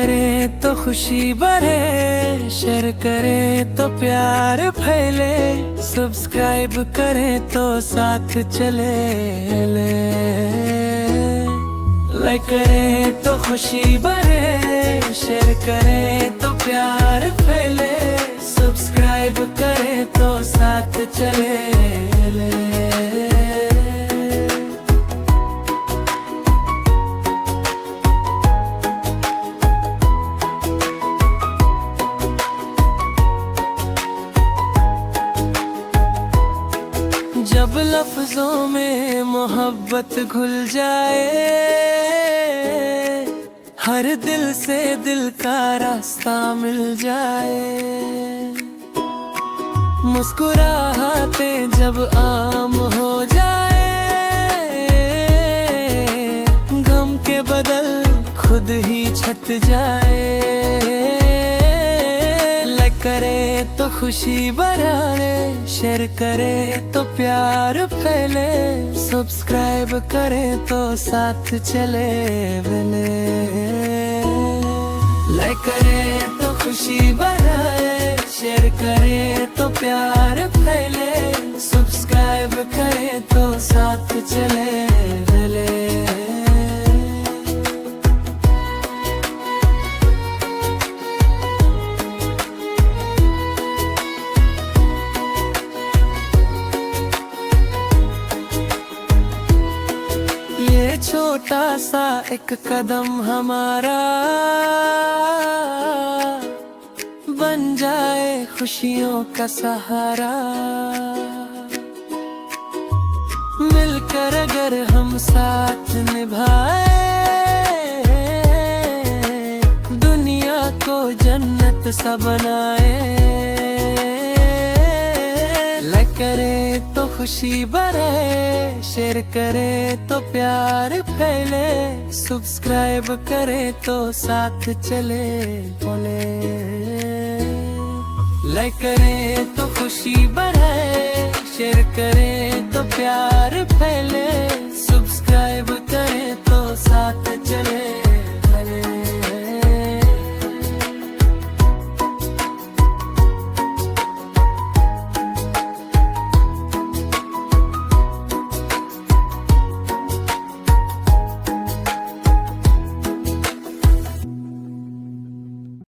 करे तो खुशी बढ़े, शेयर करे तो प्यार फैले, सब्सक्राइब करे तो साथ चले। लाइक करे तो खुशी बढ़े, शेयर करे तो प्यार फैले, सब्सक्राइब करे तो साथ चले। जब लफ्जों में मोहब्बत घुल जाए, हर दिल से दिल का रास्ता मिल जाए, मुस्कुराहटें जब आम हो जाए, गम के बदल खुद ही छट जाए। लाइक करे तो खुशी बढ़ाए, शेयर करे तो प्यार फैले, सब्सक्राइब करे तो साथ चले। लाइक करे तो खुशी बढ़ाए, शेयर करे तो प्यार फैले, सब्सक्राइब करे तो साथ चले। ये छोटा सा एक कदम हमारा बन जाए खुशियों का सहारा, मिलकर अगर हम साथ निभाए, दुनिया को जन्नत सा बनाए। लाइक करे तो खुशी बढ़े, शेयर करे तो प्यार फैले, सब्सक्राइब करे तो साथ चले। बोले लाइक करे तो खुशी बढ़े, शेयर करे तो प्यार फैले, सब्सक्राइब करे तो साथ चले।